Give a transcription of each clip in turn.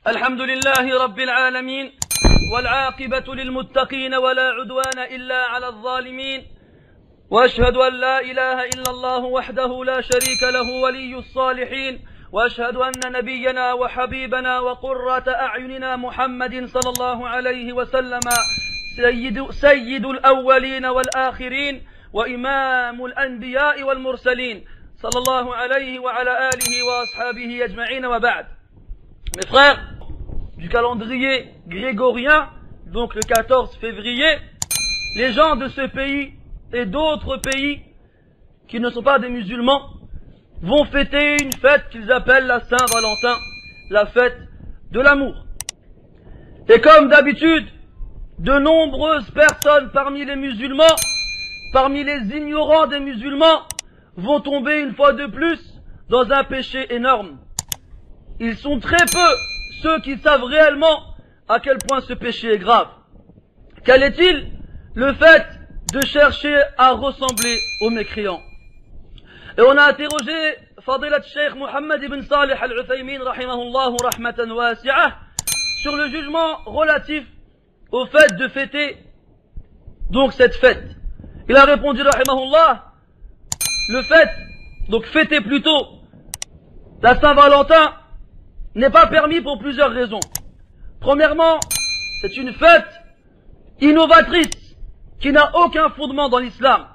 الحمد لله رب العالمين والعاقبة للمتقين ولا عدوان إلا على الظالمين وأشهد أن لا إله إلا الله وحده لا شريك له ولي الصالحين وأشهد أن نبينا وحبيبنا وقرة أعيننا محمد صلى الله عليه وسلم سيد الأولين والآخرين وإمام الأنبياء والمرسلين صلى الله عليه وعلى آله وأصحابه أجمعين وبعد. Mes frères, du calendrier grégorien, donc le 14 février, les gens de ce pays et d'autres pays qui ne sont pas des musulmans vont fêter une fête qu'ils appellent la Saint-Valentin, la fête de l'amour. Et comme d'habitude, de nombreuses personnes parmi les musulmans, parmi les ignorants des musulmans, vont tomber une fois de plus dans un péché énorme. Ils sont très peu ceux qui savent réellement à quel point ce péché est grave. Quel est-il? Le fait de chercher à ressembler aux mécréants. Et on a interrogé Fadilat Sheikh Mohammed ibn Salih al-Uthaymin rahimahullah rahmatan wasi'ah sur le jugement relatif au fait de fêter donc cette fête. Il a répondu rahimahullah, le fait, donc fêter plutôt la Saint-Valentin n'est pas permis pour plusieurs raisons. Premièrement, c'est une fête innovatrice qui n'a aucun fondement dans l'islam.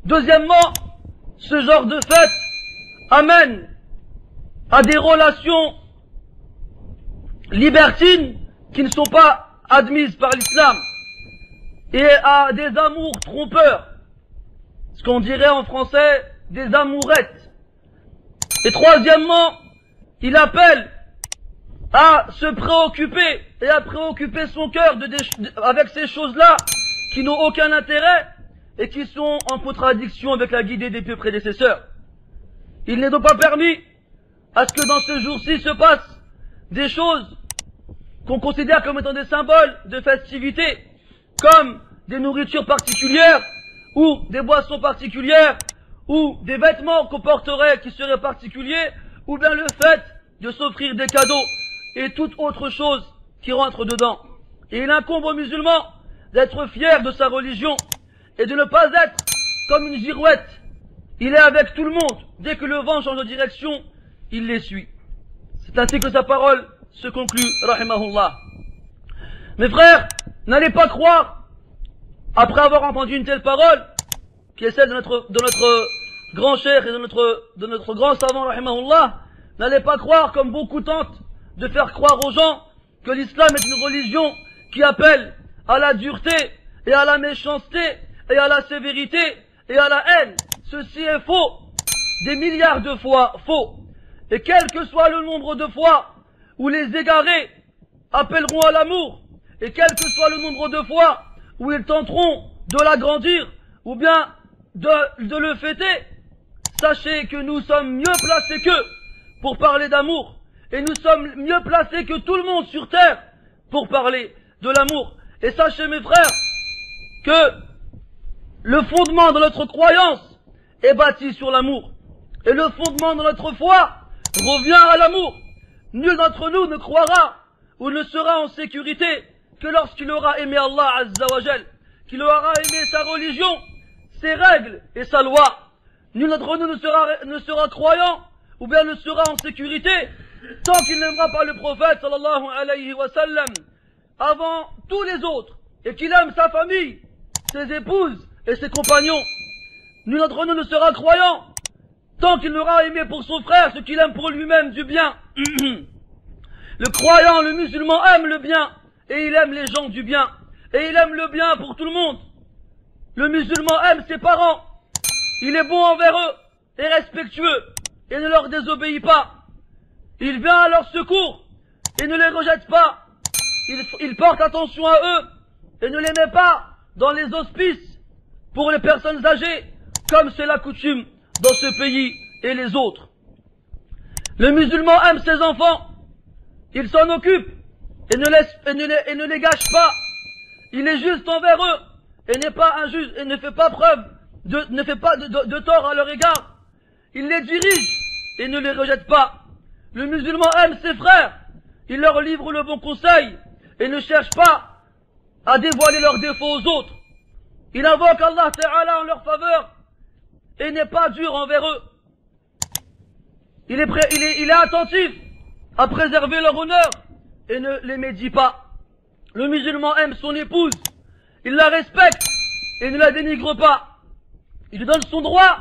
Deuxièmement, ce genre de fête amène à des relations libertines qui ne sont pas admises par l'islam et à des amours trompeurs, ce qu'on dirait en français des amourettes. Et troisièmement, il appelle à se préoccuper et à préoccuper son cœur avec ces choses-là qui n'ont aucun intérêt et qui sont en contradiction avec la guidée des pieux prédécesseurs. Il n'est donc pas permis à ce que dans ce jour-ci se passent des choses qu'on considère comme étant des symboles de festivité, comme des nourritures particulières ou des boissons particulières ou des vêtements qu'on porterait qui seraient particuliers, ou bien le fait de s'offrir des cadeaux et toute autre chose qui rentre dedans. Et il incombe aux musulmans d'être fiers de sa religion et de ne pas être comme une girouette. Il est avec tout le monde. Dès que le vent change de direction, il les suit. C'est ainsi que sa parole se conclut, rahimahullah. Mes frères, n'allez pas croire, après avoir entendu une telle parole, qui est celle de notre grand cheikh et de notre grand savant, rahimahullah, n'allez pas croire, comme beaucoup tentent, de faire croire aux gens que l'islam est une religion qui appelle à la dureté et à la méchanceté et à la sévérité et à la haine. Ceci est faux, des milliards de fois faux. Et quel que soit le nombre de fois où les égarés appelleront à l'amour, et quel que soit le nombre de fois où ils tenteront de l'agrandir ou bien de le fêter, sachez que nous sommes mieux placés qu'eux pour parler d'amour, et nous sommes mieux placés que tout le monde sur terre pour parler de l'amour. Et sachez, mes frères, que le fondement de notre croyance est bâti sur l'amour, et le fondement de notre foi revient à l'amour. Nul d'entre nous ne croira ou ne sera en sécurité que lorsqu'il aura aimé Allah Azza wa Jal, qu'il aura aimé sa religion, ses règles et sa loi. Nul d'entre nous ne sera croyant ou bien ne sera en sécurité tant qu'il n'aimera pas le prophète sallallahu alayhi wa sallam avant tous les autres, et qu'il aime sa famille, ses épouses et ses compagnons. Nul d'entre nous ne sera croyant tant qu'il n'aura aimé pour son frère ce qu'il aime pour lui-même du bien. Le croyant, le musulman aime le bien, et il aime les gens du bien, et il aime le bien pour tout le monde. Le musulman aime ses parents, il est bon envers eux et respectueux, et ne leur désobéit pas. Il vient à leur secours et ne les rejette pas. Il porte attention à eux et ne les met pas dans les hospices pour les personnes âgées, comme c'est la coutume dans ce pays et les autres. Le musulman aime ses enfants, il s'en occupe et ne les gâche pas. Il est juste envers eux et n'est pas injuste et ne fait pas de tort à leur égard. Il les dirige et ne les rejette pas. Le musulman aime ses frères il leur livre le bon conseil et ne cherche pas à dévoiler leurs défauts aux autres. Il invoque Allah Ta'ala en leur faveur et n'est pas dur envers eux. Il est attentif à préserver leur honneur et ne les médit pas. Le musulman aime son épouse, il la respecte et ne la dénigre pas. Il lui donne son droit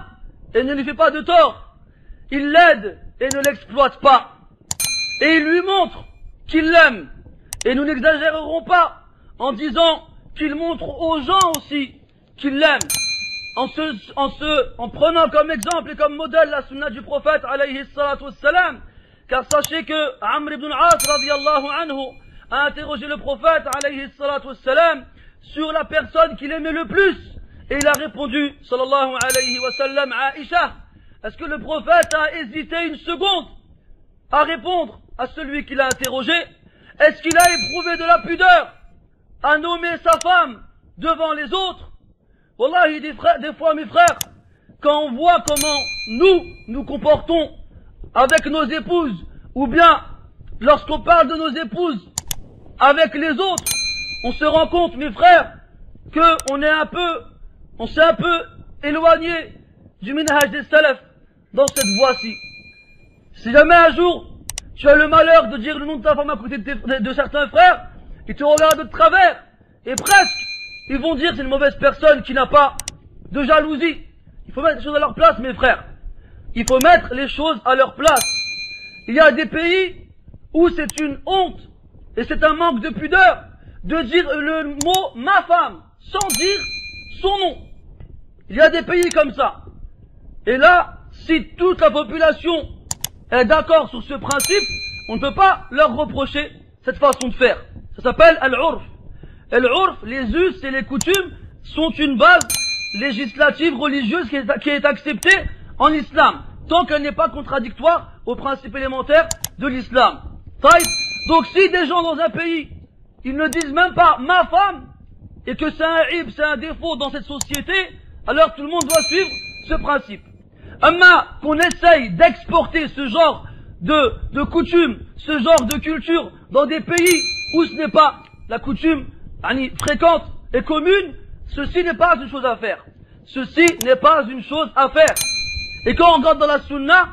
et ne lui fait pas de tort. Il l'aide et ne l'exploite pas. Et il lui montre qu'il l'aime. Et nous n'exagérerons pas en disant qu'il montre aux gens aussi qu'il l'aime. En prenant comme exemple et comme modèle la sunna du prophète alayhi salatu wassalam. Car sachez que Amr ibn al-As radiyallahu anhu a interrogé le prophète alayhi salatu wassalam sur la personne qu'il aimait le plus. Et il a répondu sallallahu alayhi wa sallam à Aïcha. Est-ce que le prophète a hésité une seconde à répondre à celui qu'il a interrogé? Est-ce qu'il a éprouvé de la pudeur à nommer sa femme devant les autres? Wallahi, des fois mes frères, quand on voit comment nous comportons avec nos épouses, ou bien lorsqu'on parle de nos épouses avec les autres, on se rend compte, mes frères, qu'on s'est un peu éloigné du minhaj des salaf dans cette voie-ci. Si jamais un jour tu as le malheur de dire le nom de ta femme à côté de certains frères, ils te regardent de travers, et presque ils vont dire c'est une mauvaise personne qui n'a pas de jalousie. Il faut mettre les choses à leur place, mes frères. Il faut mettre les choses à leur place. Il y a des pays où c'est une honte et c'est un manque de pudeur de dire le mot ma femme sans dire son nom. Il y a des pays comme ça. Et là, si toute la population est d'accord sur ce principe, on ne peut pas leur reprocher cette façon de faire. Ça s'appelle al-urf. Al-urf, les us et les coutumes sont une base législative religieuse qui est acceptée en islam, tant qu'elle n'est pas contradictoire aux principes élémentaires de l'islam. Donc si des gens dans un pays, ils ne disent même pas ma femme, et que c'est un ib, c'est un défaut dans cette société, alors tout le monde doit suivre ce principe. Amma qu'on essaye d'exporter ce genre de coutume, ce genre de culture dans des pays où ce n'est pas la coutume fréquente et commune, ceci n'est pas une chose à faire. Ceci n'est pas une chose à faire. Et quand on regarde dans la sunna,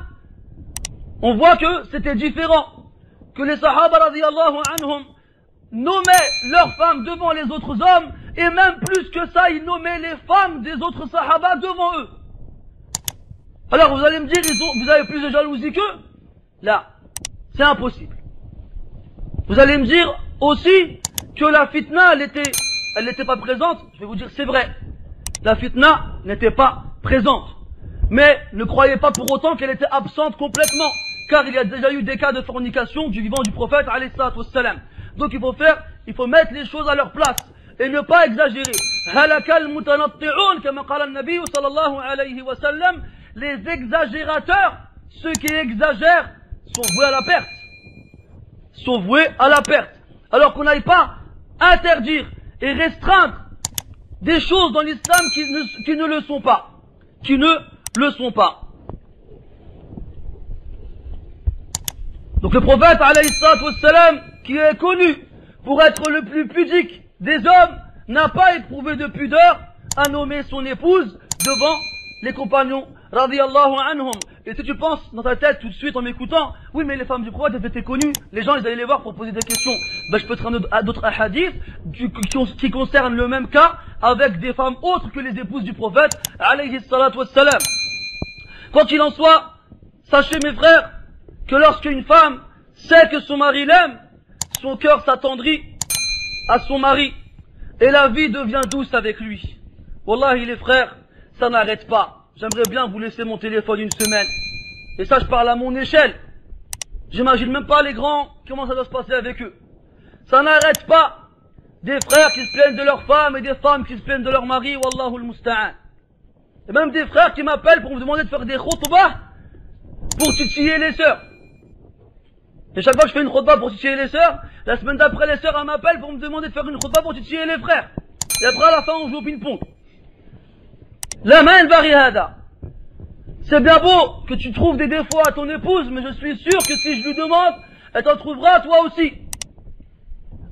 on voit que c'était différent. Que les sahaba radiyallahu anhum nommaient leurs femmes devant les autres hommes, et même plus que ça, ils nommaient les femmes des autres sahaba devant eux. Alors vous allez me dire, vous avez plus de jalousie qu'eux? Là, c'est impossible. Vous allez me dire aussi que la fitna, elle n'était pas présente. Je vais vous dire, c'est vrai. La fitna n'était pas présente. Mais ne croyez pas pour autant qu'elle était absente complètement. Car il y a déjà eu des cas de fornication du vivant du prophète, alayhi salatu wassalam. Donc il faut mettre les choses à leur place. Et ne pas exagérer. Halakal mutanatti'un, kama qala an-nabi sallallahu alayhi wa sallam. Les exagérateurs, ceux qui exagèrent, sont voués à la perte. Sont voués à la perte. Alors qu'on n'aille pas interdire et restreindre des choses dans l'islam qui ne le sont pas. Qui ne le sont pas. Donc le prophète, alayhi salatu wassalam, qui est connu pour être le plus pudique des hommes, n'a pas éprouvé de pudeur à nommer son épouse devant les compagnons, radiyallahu anhum. Et si tu penses dans ta tête tout de suite en m'écoutant, oui mais les femmes du prophète elles étaient connues, les gens ils allaient les voir pour poser des questions, je peux te rendre d'autres hadiths qui concernent le même cas avec des femmes autres que les épouses du prophète, alayhi salatu wassalam. Quoi qu'il en soit, sachez mes frères, que lorsqu'une femme sait que son mari l'aime, son cœur s'attendrit à son mari, et la vie devient douce avec lui. Wallahi les frères, ça n'arrête pas. J'aimerais bien vous laisser mon téléphone une semaine. Et ça, je parle à mon échelle. J'imagine même pas les grands, comment ça doit se passer avec eux. Ça n'arrête pas. Des frères qui se plaignent de leurs femmes et des femmes qui se plaignent de leur mari, wallahu al-musta'an. Et même des frères qui m'appellent pour me demander de faire des khutbah pour titiller les sœurs. Et chaque fois que je fais une khutbah pour titiller les sœurs, la semaine d'après les sœurs m'appellent pour me demander de faire une khutbah pour titiller les frères. Et après à la fin on joue au ping-pong. La main barihada. C'est bien beau que tu trouves des défauts à ton épouse, mais je suis sûr que si je lui demande, et t'en trouveras toi aussi.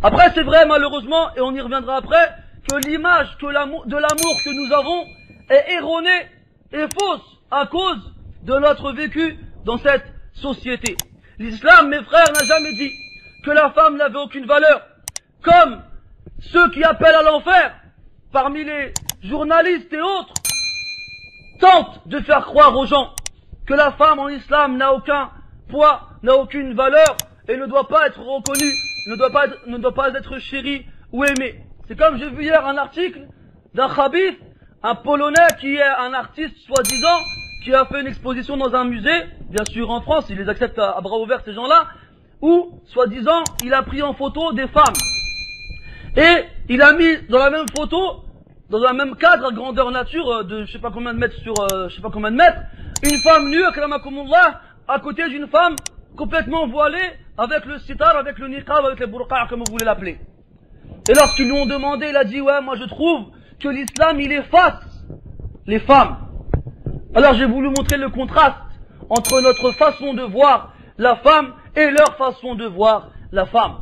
Après, c'est vrai, malheureusement, et on y reviendra après, que l'image de l'amour que nous avons est erronée et fausse à cause de notre vécu dans cette société. L'islam, mes frères, n'a jamais dit que la femme n'avait aucune valeur, comme ceux qui appellent à l'enfer, parmi les journalistes et autres, tentent de faire croire aux gens que la femme en islam n'a aucun poids, n'a aucune valeur et ne doit pas être reconnue, ne doit pas être chérie ou aimée. C'est comme j'ai vu hier un article d'un khabith, un Polonais qui est un artiste soi-disant, qui a fait une exposition dans un musée, bien sûr en France, il les accepte à bras ouverts ces gens-là, où, soi-disant, il a pris en photo des femmes. Et il a mis dans la même photo, dans un même cadre à grandeur nature de je sais pas combien de mètres sur je sais pas combien de mètres, une femme nue, akramakumullah, à côté d'une femme complètement voilée, avec le sitar, avec le niqab, avec les burqa, comme vous voulez l'appeler. Et lorsqu'ils lui ont demandé, il a dit, ouais, moi je trouve que l'islam, il efface les femmes. Alors j'ai voulu montrer le contraste entre notre façon de voir la femme et leur façon de voir la femme.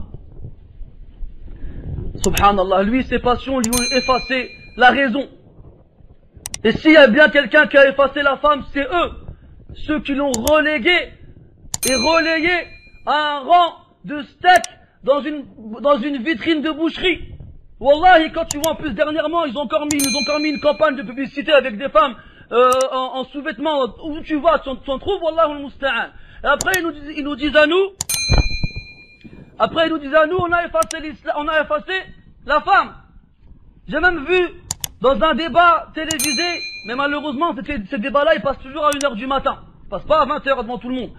Subhanallah, lui, ses passions lui ont effacé la raison. Et s'il y a bien quelqu'un qui a effacé la femme, c'est eux, ceux qui l'ont relégué et relayé à un rang de steak dans une vitrine de boucherie. Wallahi, quand tu vois en plus dernièrement, ils nous ont encore mis une campagne de publicité avec des femmes en sous-vêtements, où tu vois, tu en trouves, Wallahu al-musta'an. Et après, ils nous disent à nous, on a effacé la femme. J'ai même vu, dans un débat télévisé, mais malheureusement, ces débats-là, ils passent toujours à 1h du matin. Ils passent pas à 20h devant tout le monde.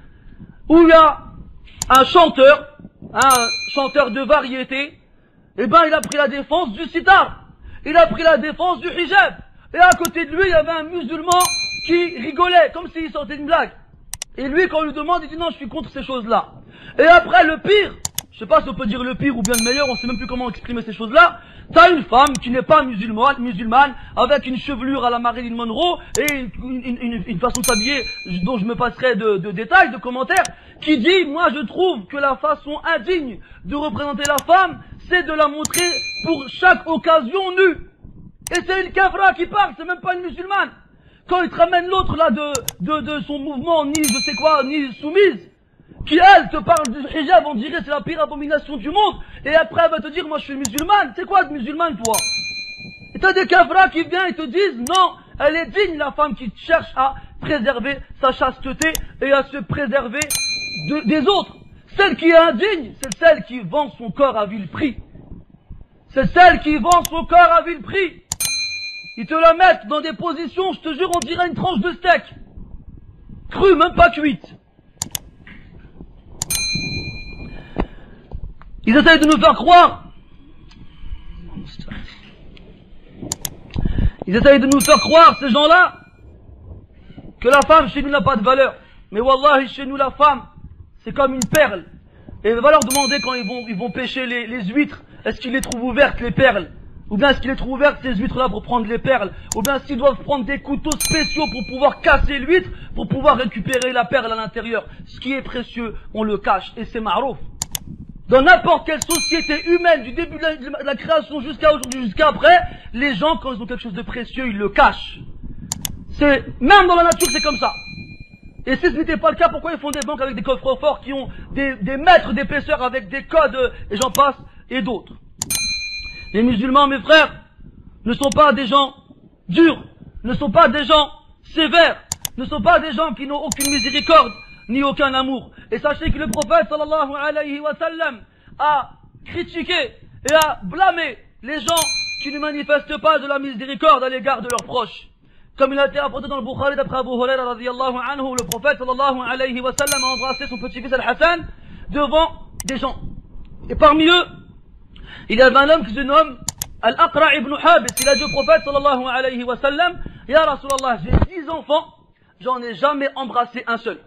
Où il y a un chanteur de variété, eh ben, il a pris la défense du sitar. Il a pris la défense du hijab. Et à côté de lui, il y avait un musulman qui rigolait, comme s'il sortait une blague. Et lui, quand on lui demande, il dit non, je suis contre ces choses-là. Et après, le pire, je sais pas si on peut dire le pire ou bien le meilleur, on sait même plus comment exprimer ces choses-là. T'as une femme qui n'est pas musulmane, avec une chevelure à la Marilyn Monroe, et une façon de s'habiller, dont je me passerai de détails, de commentaires, qui dit, moi je trouve que la façon indigne de représenter la femme, c'est de la montrer pour chaque occasion nue. Et c'est une kafra qui parle, c'est même pas une musulmane. Quand il te ramène l'autre là de son mouvement, ni je sais quoi, ni soumise, qui elle te parle du hijab, on dirait c'est la pire abomination du monde, et après elle va te dire moi je suis musulmane, c'est quoi être musulmane toi? Et t'as des kafras qui viennent et te disent non, elle est digne la femme qui cherche à préserver sa chasteté et à se préserver des autres. Celle qui est indigne, c'est celle qui vend son corps à vil prix. C'est celle qui vend son corps à vil prix. Ils te la mettent dans des positions, je te jure, on dirait une tranche de steak. Crue, même pas cuite. Ils essayent de nous faire croire. Ils essayent de nous faire croire, ces gens-là, que la femme chez nous n'a pas de valeur. Mais wallahi, chez nous, la femme, c'est comme une perle. Et va leur demander quand ils vont pêcher les huîtres, est-ce qu'ils les trouvent ouvertes, les perles? Ou bien est-ce qu'il les trouve ouvertes, ces huîtres-là, pour prendre les perles? Ou bien s'ils doivent prendre des couteaux spéciaux pour pouvoir casser l'huître, pour pouvoir récupérer la perle à l'intérieur. Ce qui est précieux, on le cache. Et c'est marouf. Dans n'importe quelle société humaine, du début de la création jusqu'à aujourd'hui, jusqu'à après, les gens, quand ils ont quelque chose de précieux, ils le cachent. Même dans la nature, c'est comme ça. Et si ce n'était pas le cas, pourquoi ils font des banques avec des coffres forts qui ont des mètres d'épaisseur avec des codes, et j'en passe, et d'autres? Les musulmans, mes frères, ne sont pas des gens durs, ne sont pas des gens sévères, ne sont pas des gens qui n'ont aucune miséricorde, ni aucun amour. Et sachez que le prophète sallallahu alayhi wa sallam a critiqué et a blâmé les gens qui ne manifestent pas de la miséricorde à l'égard de leurs proches. Comme il a été rapporté dans le Bukhari d'après Abu Huraira radiyallahu anhu, le prophète sallallahu alayhi wa sallam a embrassé son petit-fils Al-Hassan devant des gens. Et parmi eux, il y avait un homme qui se nomme Al-Aqra' ibn Habis. Il a dit au prophète sallallahu alayhi wa sallam, Ya Rasulallah, j'ai 10 enfants, j'en ai jamais embrassé un seul.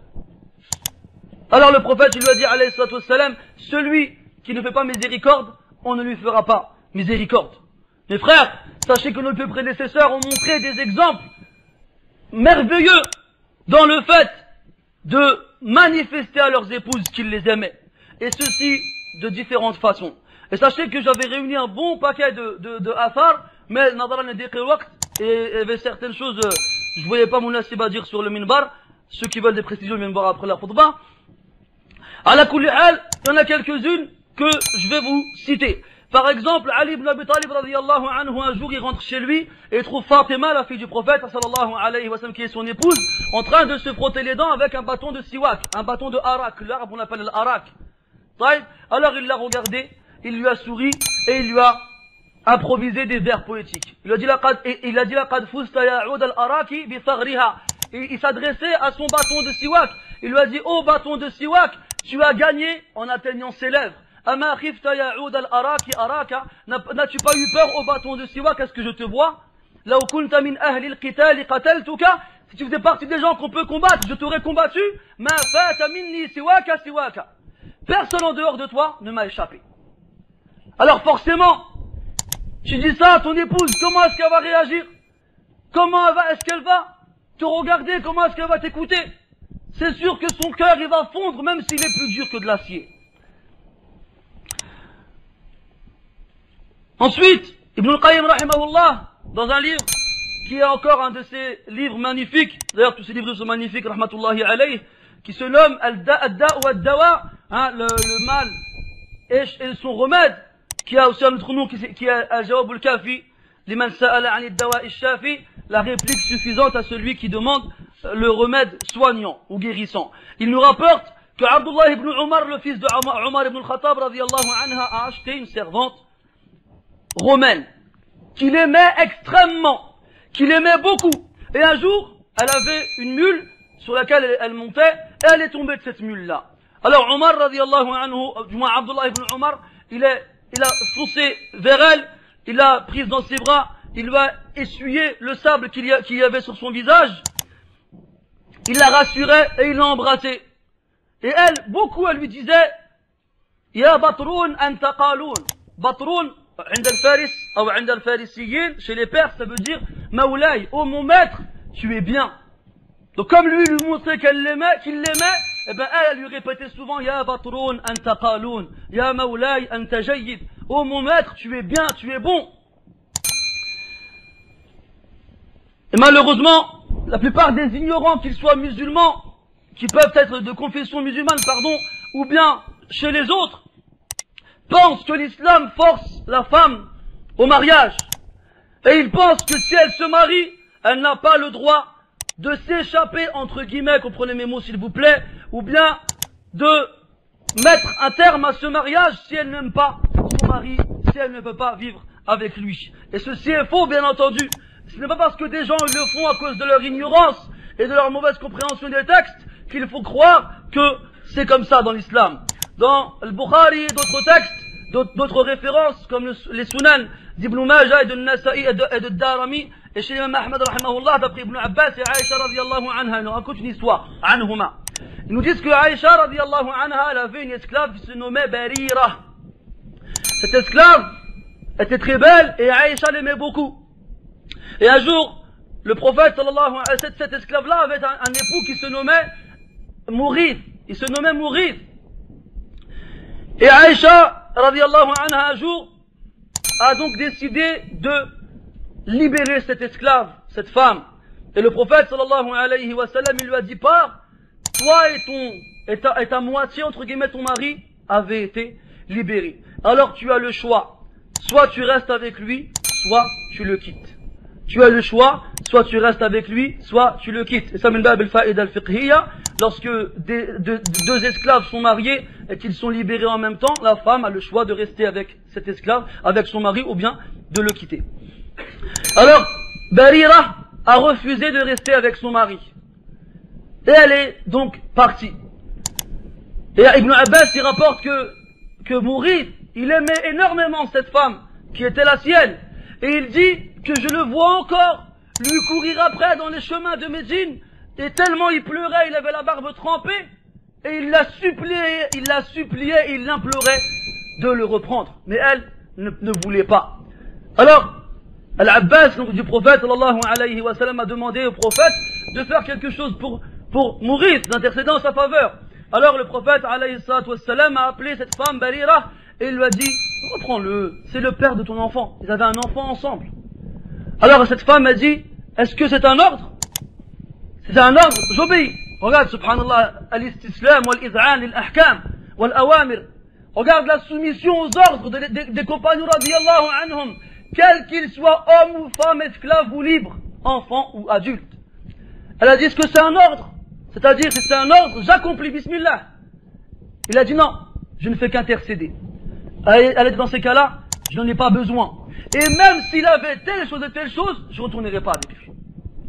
Alors le prophète, il lui a dit alayhi salatu wassalam, celui qui ne fait pas miséricorde, on ne lui fera pas miséricorde. Mes frères, sachez que nos deux prédécesseurs ont montré des exemples merveilleux dans le fait de manifester à leurs épouses qu'ils les aimaient. et ceci de différentes façons. Et sachez que j'avais réuni un bon paquet de athar, mais nadaran et il y avait certaines choses, je voyais pas mon nasib à dire sur le minbar. Ceux qui veulent des précisions viennent voir après la khutbah. À la kulli hal, il y en a quelques-unes que je vais vous citer. Par exemple, Ali ibn Abi Talib radiyallahu anhu, un jour il rentre chez lui et il trouve Fatima, la fille du prophète sallallahu alayhi wa sallam, qui est son épouse, en train de se frotter les dents avec un bâton de siwak, un bâton de harak. L'arabe on l'appelle l'arak. Alors il l'a regardé, il lui a souri et il lui a improvisé des vers poétiques. Il a dit laqad fusta ya'ud al-araki bi thagriha. Il s'adressait à son bâton de siwak. Il lui a dit, oh bâton de siwak, tu as gagné en atteignant ses lèvres. Ama khifta ya'ud al-araki araka. N'as-tu pas eu peur au bâton de siwak? Est-ce que je te vois? Law kunta min ahli al-qital qataltuka. Si tu faisais partie des gens qu'on peut combattre, je t'aurais combattu. Ma fata minni siwaka siwaka. Personne en dehors de toi ne m'a échappé. Alors forcément, tu dis ça à ton épouse, comment est-ce qu'elle va réagir? Est-ce qu'elle va te regarder? Comment est-ce qu'elle va t'écouter? C'est sûr que son cœur il va fondre même s'il est plus dur que de l'acier. Ensuite, Ibn al-Qayyim rahimahullah, dans un livre qui est encore un de ses livres magnifiques, d'ailleurs tous ces livres sont magnifiques rahmatullahi alayh, qui se nomme Al-Da' wa Ad-Dawa, le mal et son remède, qui a aussi un autre nom qui est Al-Jawab al-Kafi, liman sa'ala 'an ad-dawa' ash-shafi, la réplique suffisante à celui qui demande le remède soignant ou guérissant. Il nous rapporte que Abdullah ibn Umar, le fils de Omar ibn al-Khattab radiyallahu anha, a acheté une servante romaine qu'il aimait extrêmement, qu'il aimait beaucoup. Et un jour, elle avait une mule sur laquelle elle montait et elle est tombée de cette mule-là. Alors Omar radiyallahu anhu, du moins Abdullah ibn Umar, il a foncé vers elle, il l'a prise dans ses bras, il lui a essuyé le sable qu'il y avait sur son visage, il la rassurait et il l'a embrassée. Et elle, elle lui disait, Ya Batroun anta qaloun. Batroun, عند الفارس ou عند الفارسيين, chez les Perses, ça veut dire Maoulaï, oh mon maître, tu es bien. Donc comme lui montrait qu'il l'aimait, eh ben elle lui répétait souvent Ya Batroun anta qaloun, Ya Maoulaï anta jayyid. Oh mon maître, tu es bien, tu es bon. Et malheureusement, la plupart des ignorants, qu'ils soient musulmans, qui peuvent être de confession musulmane, ou bien chez les autres, pensent que l'islam force la femme au mariage. Et ils pensent que si elle se marie, elle n'a pas le droit de s'échapper, entre guillemets, comprenez mes mots s'il vous plaît, ou bien de mettre un terme à ce mariage si elle n'aime pas son mari, si elle ne peut pas vivre avec lui. Et ceci est faux, bien entendu. Ce n'est pas parce que des gens le font à cause de leur ignorance et de leur mauvaise compréhension des textes qu'il faut croire que c'est comme ça dans l'islam. Dans le Bukhari et d'autres textes, d'autres références comme les Sunan d'Ibn Majah et de Nasa'i et de Darami, et chez l'imam Ahmad rahimahullah, d'après Ibn Abbas et Aïcha radiyallahu anha, ils nous racontent une histoire, anhuma. Ils nous disent que Aïcha radiyallahu anha, elle avait une esclave qui se nommait Barira. Cette esclave était très belle et Aïcha l'aimait beaucoup. Et un jour, le prophète sallallahu alayhi wa sallam, cet esclave-là avait un époux qui se nommait Mourith. Il se nommait Mourith. Et Aïcha, radiyallahu anha, un jour, a donc décidé de libérer cet esclave, cette femme. Et le prophète sallallahu alayhi wa sallam, il lui a dit, pars, toi et ta moitié, entre guillemets, ton mari, avait été libérés. Alors tu as le choix. Soit tu restes avec lui, soit tu le quittes. Tu as le choix, soit tu restes avec lui, soit tu le quittes. Et ça, min bab al-fa'ida al-fiqhiyya, lorsque deux esclaves sont mariés et qu'ils sont libérés en même temps, la femme a le choix de rester avec cet esclave, avec son mari, ou bien de le quitter. Alors, Barira a refusé de rester avec son mari. Et elle est donc partie. Et Ibn Abbas, il rapporte que Mourith, il aimait énormément cette femme, qui était la sienne. Et il dit que je le vois encore lui courir après dans les chemins de Médine, et tellement il pleurait, il avait la barbe trempée, et il l'a supplié, il l'implorait de le reprendre. Mais elle ne voulait pas. Alors, Al-Abbas, donc du prophète, sallallahu alayhi wa sallam, a demandé au prophète de faire quelque chose pour Mourith, d'intercéder en sa faveur. Alors le prophète alayhi salatu wassalam a appelé cette femme Barira et il lui a dit reprends-le, c'est le père de ton enfant. Ils avaient un enfant ensemble. Alors cette femme a dit est-ce que c'est un ordre? C'est un ordre, j'obéis. Regarde subhanallah al-istislam wal-iz'an lil-ahkam wal-awamir. Regarde la soumission aux ordres des compagnons radiyallahu anhum, quels qu'ils soient hommes ou femmes, esclaves ou libres, enfants ou adultes. Elle a dit est-ce que c'est un ordre? C'est-à-dire si c'est un ordre, j'accomplis bismillah. Il a dit non, je ne fais qu'intercéder. Elle a dit dans ces cas-là, je n'en ai pas besoin. Et même s'il avait telle chose et telle chose, je ne retournerai pas avec lui.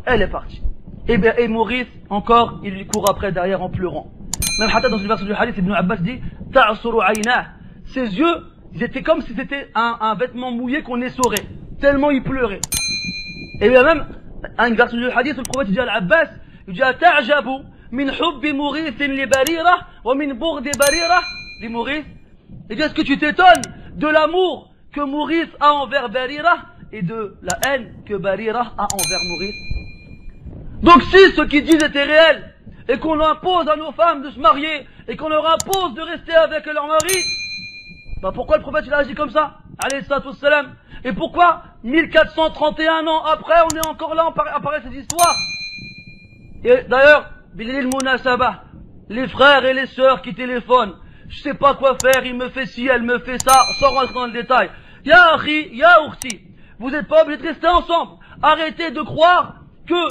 Elle est partie. Et Maurice, encore, il lui court après derrière en pleurant. Même Hatta dans une version du hadith, Ibn Abbas dit, ta'asuru aynah. Ses yeux, ils étaient comme si c'était un vêtement mouillé qu'on essorait. Tellement il pleurait. Et bien même, une version du hadith, le prophète dit à l'Abbas, il dit, ta'jabu min hubbi Maurice li Barira, wa min bourdi Barira li Maurice. Il dit, est-ce que tu t'étonnes de l'amour que Maurice a envers Barira et de la haine que Barira a envers Maurice? Donc si ce qu'ils disent était réel, et qu'on impose à nos femmes de se marier, et qu'on leur impose de rester avec leur mari, bah pourquoi le prophète il a agi comme ça, alayhi salatu wassalam? Et pourquoi 1431 ans après on est encore là, apparaît cette histoire? Et d'ailleurs, bilil munasaba, les frères et les sœurs qui téléphonent, je sais pas quoi faire, il me fait ci, elle me fait ça, sans rentrer dans le détail. Ya akhi, ya ukhti, vous n'êtes pas obligés de rester ensemble. Arrêtez de croire que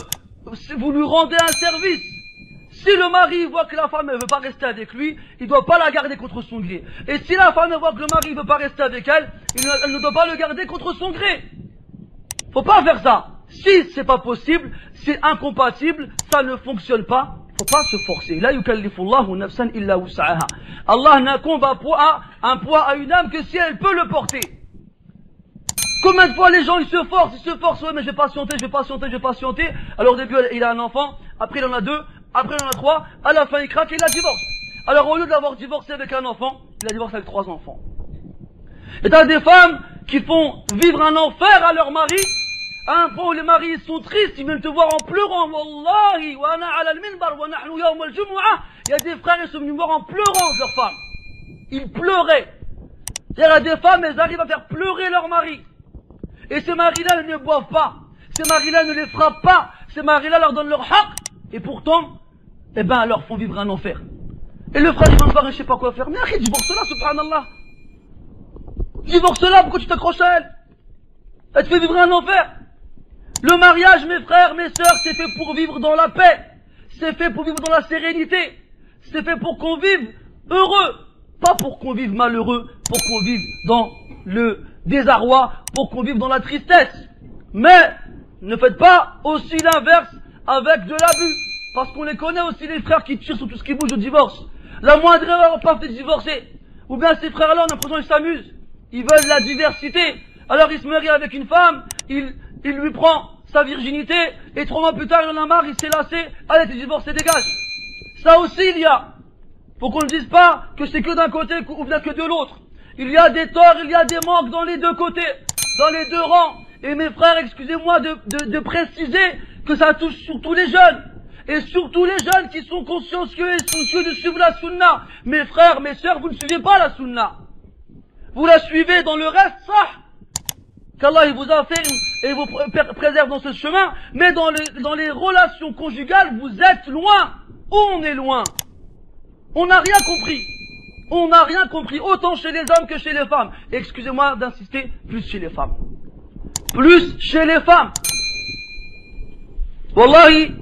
vous lui rendez un service. Si le mari voit que la femme ne veut pas rester avec lui, il ne doit pas la garder contre son gré. Et si la femme voit que le mari ne veut pas rester avec elle, elle ne doit pas le garder contre son gré. Faut pas faire ça. Si c'est pas possible, c'est incompatible, ça ne fonctionne pas, faut pas se forcer. La yukallifullahu nafsan illa wus'aha. Allah n'incombe un poids à une âme que si elle peut le porter. Combien de fois les gens ils se forcent, ouais mais je vais patienter. Alors au début il a un enfant, après il en a deux, après il en a trois, à la fin il craque et il la divorce. Alors au lieu d'avoir divorcé avec un enfant, il a divorcé avec 3 enfants. Et t'as des femmes qui font vivre un enfer à leur mari, à un point où les maris ils sont tristes, ils viennent te voir en pleurant, wallahi, wa ana ala al-minbar wa nahnu yawm al-jumu'ah. Il y a des frères ils sont venus voir en pleurant de leur femme. Ils pleuraient. Il y a des femmes, elles arrivent à faire pleurer leur mari. Et ces maris-là ne boivent pas. Ces maris-là ne les frappent pas. Ces maris-là leur donnent leur haq. Et pourtant, eh ben, leur font vivre un enfer. Et le frère, il va me voir et je sais pas quoi faire. Mais arrête, divorce-la, subhanallah. Divorce-la, pourquoi tu t'accroches à elle? Elle te fait vivre un enfer. Le mariage, mes frères, mes sœurs, c'est fait pour vivre dans la paix. C'est fait pour vivre dans la sérénité. C'est fait pour qu'on vive heureux. Pas pour qu'on vive malheureux, pour qu'on vive dans le désarroi, pour qu'on vive dans la tristesse. Mais ne faites pas aussi l'inverse avec de l'abus. Parce qu'on les connaît aussi, les frères qui tirent sur tout ce qui bouge au divorce. La moindre erreur, pas fait divorcer. Ou bien ces frères-là, on a l'impression qu'ils s'amusent. Ils veulent la diversité. Alors ils se marient avec une femme, il lui prend sa virginité, et 3 mois plus tard, il en a marre, il s'est lassé, allez, t'es divorcé, dégage. Ça aussi, il y a. Pour qu'on ne dise pas que c'est que d'un côté ou bien que de l'autre. Il y a des torts, il y a des manques dans les deux côtés, dans les deux rangs. Et mes frères, excusez-moi de préciser que ça touche surtout les jeunes. Et surtout les jeunes qui sont consciencieux et soucieux de suivre la sunna. Mes frères, mes sœurs, vous ne suivez pas la sunna. Vous la suivez dans le reste, ça. Qu'Allah il vous a fait et vous préserve dans ce chemin. Mais dans les relations conjugales, vous êtes loin. On est loin. On n'a rien compris. On n'a rien compris, autant chez les hommes que chez les femmes. Excusez-moi d'insister, plus chez les femmes. Plus chez les femmes. Wallahi,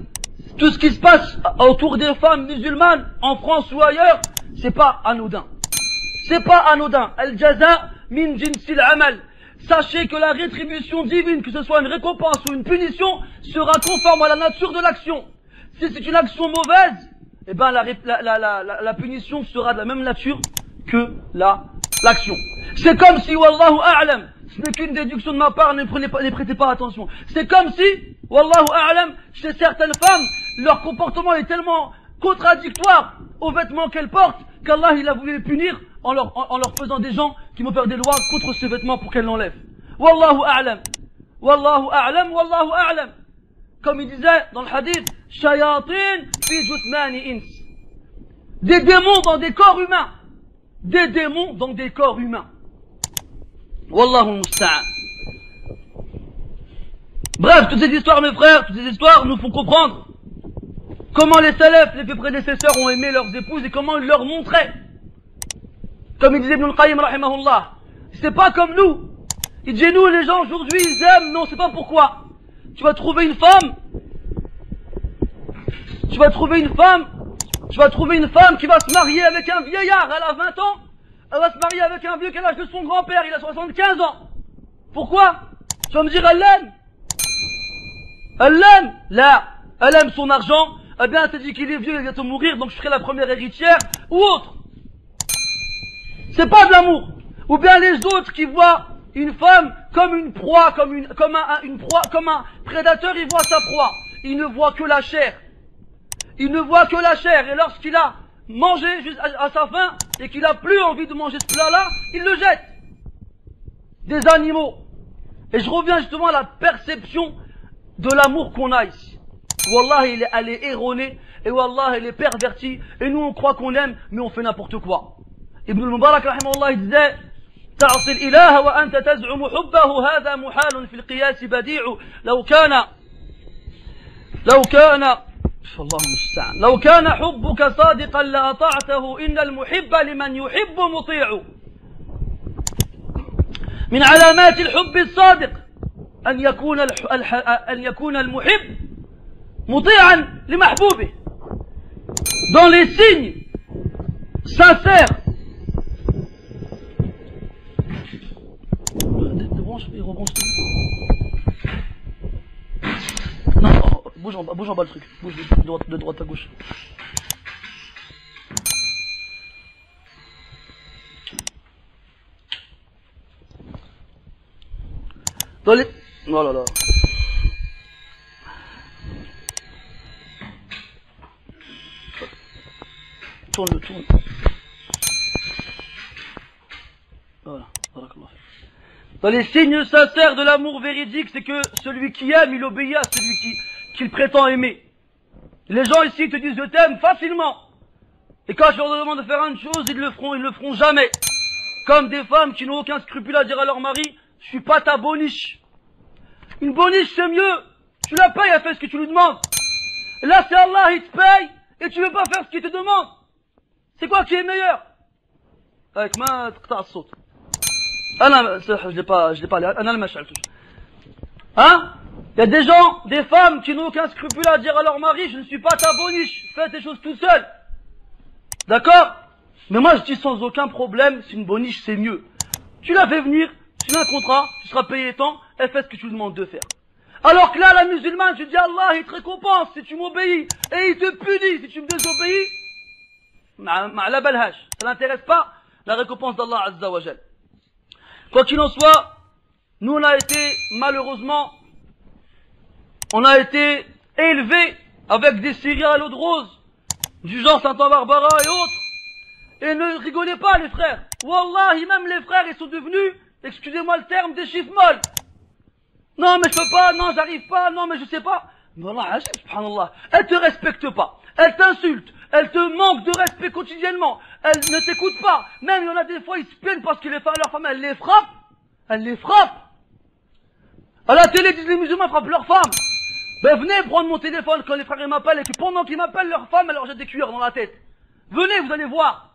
tout ce qui se passe autour des femmes musulmanes, en France ou ailleurs, c'est pas anodin. C'est pas anodin. Al-jaza min jinsil amal. Sachez que la rétribution divine, que ce soit une récompense ou une punition, sera conforme à la nature de l'action. Si c'est une action mauvaise, eh ben la punition sera de la même nature que l'action. C'est comme si, wallahu a'lam, ce n'est qu'une déduction de ma part, ne prêtez pas attention. C'est comme si, wallahu a'lam, chez certaines femmes, leur comportement est tellement contradictoire aux vêtements qu'elles portent, qu'Allah il a voulu les punir en leur faisant des gens qui vont faire des lois contre ces vêtements pour qu'elles l'enlèvent. Wallahu a'lam. Wallahu a'lam, wallahu a'lam. Comme il disait dans le hadith, shayatin fi jusmani ins. Des démons dans des corps humains. Des démons dans des corps humains. Wallahu musta'an. Bref, toutes ces histoires, mes frères, toutes ces histoires nous font comprendre comment les salafs, les prédécesseurs ont aimé leurs épouses et comment ils leur montraient. Comme il disait Ibn al-Qayyim, rahimahullah. C'est pas comme nous. Il dit, nous, les gens, aujourd'hui, ils aiment, mais on sait pas pourquoi. Tu vas trouver une femme qui va se marier avec un vieillard, elle a 20 ans, elle va se marier avec un vieux qui a l'âge de son grand-père, il a 75 ans. Pourquoi? Tu vas me dire, elle l'aime? Elle l'aime? Là, elle aime son argent, eh bien, elle te dit qu'il est vieux, il va bientôt mourir, donc je serai la première héritière, ou autre. C'est pas de l'amour. Ou bien les autres qui voient une femme comme une proie, comme un prédateur, il voit sa proie. Il ne voit que la chair. Il ne voit que la chair. Et lorsqu'il a mangé à sa faim, et qu'il a plus envie de manger ce plat-là, il le jette. Des animaux. Et je reviens justement à la perception de l'amour qu'on a ici. Wallah, elle est erronée, et Wallah, elle est pervertie, et nous on croit qu'on aime, mais on fait n'importe quoi. Ibn al-Mubarak, rahimahullah, il disait, تعصي الإله وأنت تزعم حبه هذا محال في القياس بديع لو كان لو كان حبك صادقا لأطعته إن المحب لمن يحب مطيع من علامات الحب الصادق أن يكون المحب مطيعا لمحبوبه. Dans les signes sincères non, bouge en bas le truc, bouge de droite à gauche. Dans les... Oh là là. Tourne. Voilà, barakallah. Dans les signes sincères de l'amour véridique, c'est que celui qui aime, il obéit à celui qu'il prétend aimer. Les gens ici te disent je t'aime facilement. Et quand je leur demande de faire une chose, ils le feront jamais. Comme des femmes qui n'ont aucun scrupule à dire à leur mari, je suis pas ta boniche. Une boniche c'est mieux. Tu la payes, elle fait ce que tu lui demandes. Et là c'est Allah, il te paye, et tu veux pas faire ce qu'il te demande. C'est quoi qui est meilleur? Avec ma tqta' as-saut. Je l'ai pas, hein? Il y a des gens, des femmes qui n'ont aucun scrupule à dire à leur mari, je ne suis pas ta boniche, fais tes choses tout seul. D'accord? Mais moi je dis sans aucun problème, c'est une boniche, c'est mieux. Tu la fais venir, tu as un contrat, tu seras payé tant, elle fait ce que tu lui demandes de faire. Alors que là, la musulmane, tu dis Allah, il te récompense si tu m'obéis, et il te punit si tu me désobéis. La balhaj, ça n'intéresse pas la récompense d'Allah Azza wa Jal. Quoi qu'il en soit, nous on a été, malheureusement, on a été élevés avec des Syriens à l'eau de rose, du genre Santa Barbara et autres. Et ne rigolez pas les frères. Wallahi, même les frères, ils sont devenus, excusez-moi le terme, des chiffres molles. Non mais je peux pas, non j'arrive pas, non mais je sais pas. Mais Allah, subhanallah, elle te respecte pas, elle t'insulte, elle te manque de respect quotidiennement, elle ne t'écoute pas. Même il y en a des fois, ils se plaignent parce que leur femme, elle les frappe. Elle les frappe. À la télé, disent les musulmans frappent leurs femmes. Ben venez prendre mon téléphone quand les frères m'appellent et que pendant qu'ils m'appellent, leur femme, elle leur jette des cuillères dans la tête. Venez, vous allez voir.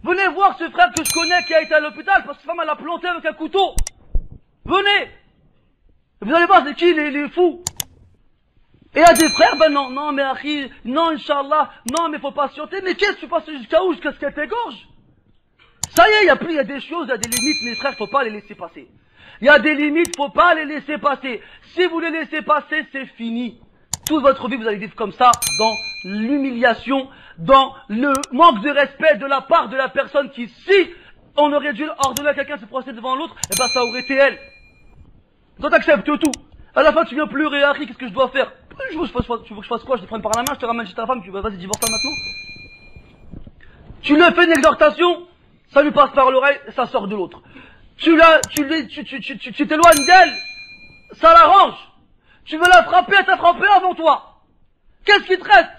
Venez voir ce frère que je connais qui a été à l'hôpital parce que sa femme, elle l'a planté avec un couteau. Venez. Vous allez voir c'est qui les fous. Et il y a des frères, ben non mais Akhi, non Inch'Allah, non mais faut patienter. Mais qu'est-ce que tu passes jusqu'à où? Jusqu'à ce qu'elle t'égorge? Ça y est, il y a des choses, il y a des limites, mes frères, faut pas les laisser passer. Il y a des limites, faut pas les laisser passer. Si vous les laissez passer, c'est fini. Toute votre vie, vous allez vivre comme ça, dans l'humiliation, dans le manque de respect de la part de la personne qui, si on aurait dû ordonner à quelqu'un de se procéder devant l'autre, eh ben ça aurait été elle. Toi t'acceptes tout. À la fin tu viens pleurer, Harry, qu'est-ce que je dois faire? Tu veux que je fasse quoi? Je te prenne par la main, je te ramène chez ta femme, tu vas vas-y divorce-toi maintenant. Tu lui fais une exhortation, ça lui passe par l'oreille, ça sort de l'autre. Tu t'éloignes d'elle, ça l'arrange. Tu veux la frapper, elle t'a frappé avant toi. Qu'est-ce qu'il te reste?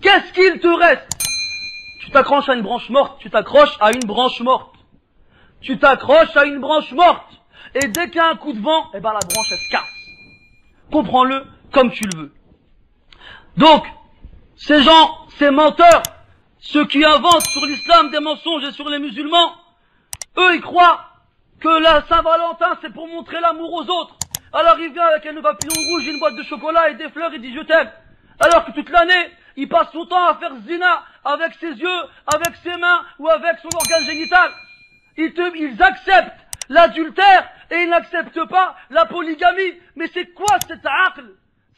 Qu'est-ce qu'il te reste? Tu t'accroches à une branche morte, tu t'accroches à une branche morte. Tu t'accroches à une branche morte. Et dès qu'il y a un coup de vent, eh ben la branche elle se casse. Comprends-le comme tu le veux. Donc, ces gens, ces menteurs, ceux qui inventent sur l'islam des mensonges et sur les musulmans, eux ils croient que la Saint-Valentin c'est pour montrer l'amour aux autres. Alors il vient avec un papillon rouge, une boîte de chocolat et des fleurs, il dit je t'aime. Alors que toute l'année, il passe son temps à faire zina avec ses yeux, avec ses mains ou avec son organe génital. Ils acceptent l'adultère et ils n'acceptent pas la polygamie. Mais c'est quoi cette aql?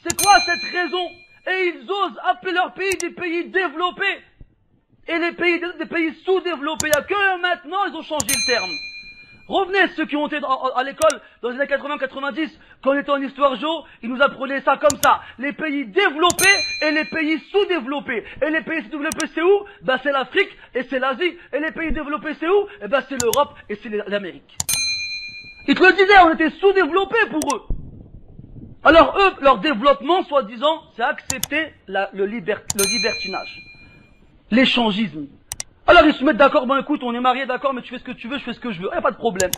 C'est quoi cette raison? Et ils osent appeler leur pays des pays développés. Et les pays des pays sous-développés. Il n'y a que maintenant ils ont changé le terme. Revenez ceux qui ont été à l'école dans les années 80-90, quand on était en histoire géo, ils nous apprenaient ça comme ça. Les pays développés et les pays sous-développés. Et les pays sous-développés c'est où? Ben c'est l'Afrique et c'est l'Asie. Et les pays développés c'est où? Eh ben c'est l'Europe et c'est l'Amérique. Ils te le disaient, on était sous-développés pour eux. Alors eux, leur développement, soi-disant, c'est accepter le libertinage. L'échangisme. Alors ils se mettent d'accord, bon écoute, on est mariés, d'accord, mais tu fais ce que tu veux, je fais ce que je veux, y a pas de problème.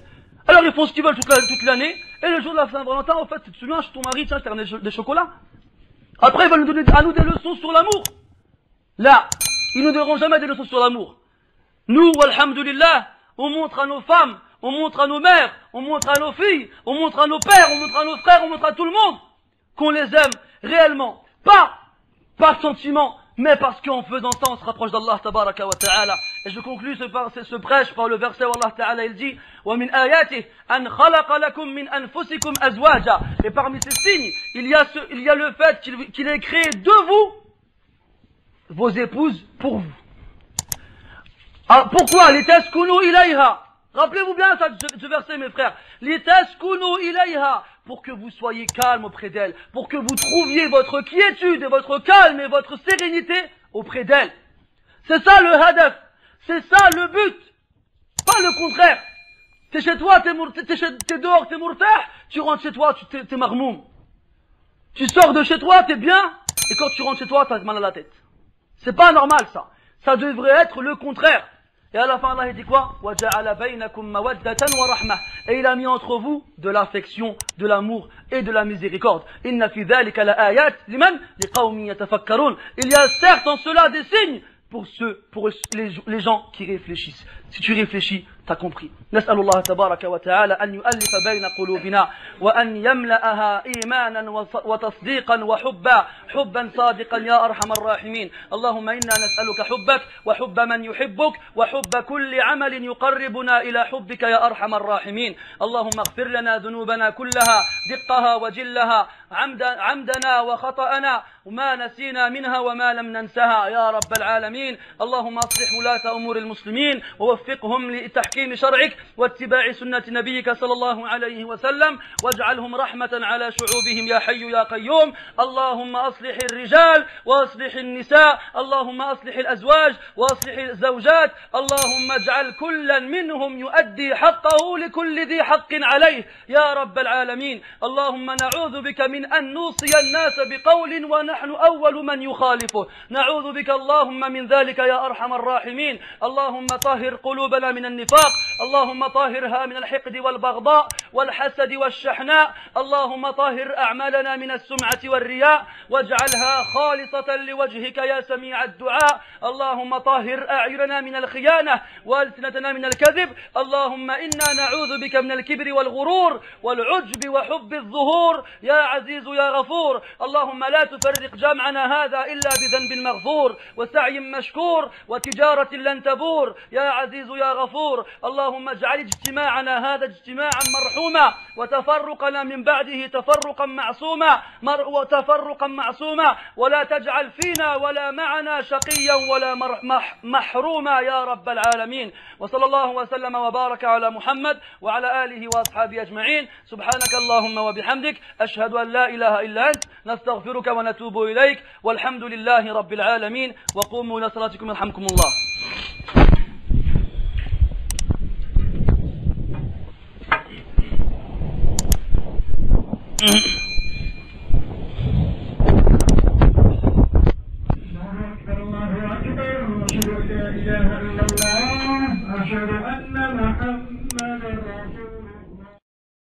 Alors ils font ce qu'ils veulent toute l'année, et le jour de la Saint-Valentin, en fait, tu te souviens, je suis ton mari, tiens, je t'ai ramené des chocolats. Après, ils veulent nous donner à nous des leçons sur l'amour. Là, ils ne donneront jamais des leçons sur l'amour. Nous, alhamdulillah, on montre à nos femmes, on montre à nos mères, on montre à nos filles, on montre à nos pères, on montre à nos frères, on montre à tout le monde qu'on les aime réellement. Pas par sentiment, mais parce qu'en faisant ça, on se rapproche d'Allah tabaraka wa ta'ala. Et je conclus ce prêche par le verset où Allah ta'ala il dit وَمِنْ آيَاتِهِ أَنْ خَلَقَ لَكُمْ مِنْ أَنفُسِكُمْ أَزْوَاجًا. Et parmi ces signes, il y a le fait qu'il ait créé de vous vos épouses pour vous. Alors, pourquoi? لِتَسْكُنُوا إِلَيْهَا. Rappelez-vous bien ce verset, mes frères. لِتَسْكُنُوا إِلَيْهَا. Pour que vous soyez calme auprès d'elle. Pour que vous trouviez votre quiétude et votre calme et votre sérénité auprès d'elle. C'est ça le hadaf. C'est ça le but. Pas le contraire. T'es chez toi, t'es dehors, t'es mourtah. Tu rentres chez toi, t'es marmoum. Tu sors de chez toi, t'es bien. Et quand tu rentres chez toi, t'as mal à la tête. C'est pas normal ça. Ça devrait être le contraire. Et à la fin, Allah dit quoi? وَجَعَلَ بَيْنَكُمْ مَوَدَّةً وَرَحْمَةً. Et il a mis entre vous de l'affection, de l'amour et de la miséricorde. إِنَّ فِي ذَلِكَ لَآيَاتٍ لِمَنْ لِقَوْمٍ يَتَفَكَّرُونَ. Il y a certes en cela des signes pour les gens qui réfléchissent. Si tu réfléchis, t'as compris. نسأل الله تبارك وتعالى أن يؤلف بين قلوبنا وأن يملأها إيمانا وتصديقا وحبا صادقا يا أرحم الراحمين. اللهم إنا نسألك حبك وحب من يحبك وحب كل عمل يقربنا إلى حبك يا أرحم الراحمين. اللهم اغفر لنا ذنوبنا كلها دقها وجلها عمدنا وخطأنا وما نسينا منها وما لم ننسها يا رب العالمين. اللهم أصلح ولاة أمور المسلمين ووفقهم لتحكيم شرعك واتباع سنة نبيك صلى الله عليه وسلم واجعلهم رحمة على شعوبهم يا حي يا قيوم. اللهم أصلح الرجال وأصلح النساء. اللهم أصلح الأزواج وأصلح الزوجات. اللهم اجعل كلا منهم يؤدي حقه لكل ذي حق عليه يا رب العالمين. اللهم نعوذ بك من أن نوصي الناس بقول ونحن أول من يخالفه. نعوذ بك اللهم من ذلك يا أرحم الراحمين. اللهم طهر قلوبنا من النفاق. اللهم طهرها من الحقد والبغضاء والحسد والشحناء. اللهم طهر أعمالنا من السمعة والرياء واجعلها خالصة لوجهك يا سميع الدعاء. اللهم طهر أعيننا من الخيانة وألسنتنا من الكذب. اللهم إنا نعوذ بك من الكبر والغرور والعجب وحب الظهور يا عزيز يا غفور. اللهم لا تفرق جمعنا هذا إلا بذنب مغفور وسعي مشكور وتجارة لن تبور يا عزيز يا غفور. اللهم اجعل اجتماعنا هذا اجتماعا مرحوما وتفرقنا من بعده تفرقا معصوما ولا تجعل فينا ولا معنا شقيا ولا محروما يا رب العالمين. وصلى الله وسلم وبارك على محمد وعلى آله وأصحابه أجمعين. سبحانك اللهم وبحمدك أشهد أن لا إله إلا أنت نستغفرك ونتوب إليك والحمد لله رب العالمين. وقوموا إلى صلاتكم يرحمكم الله. الله أكبر الله أكبر.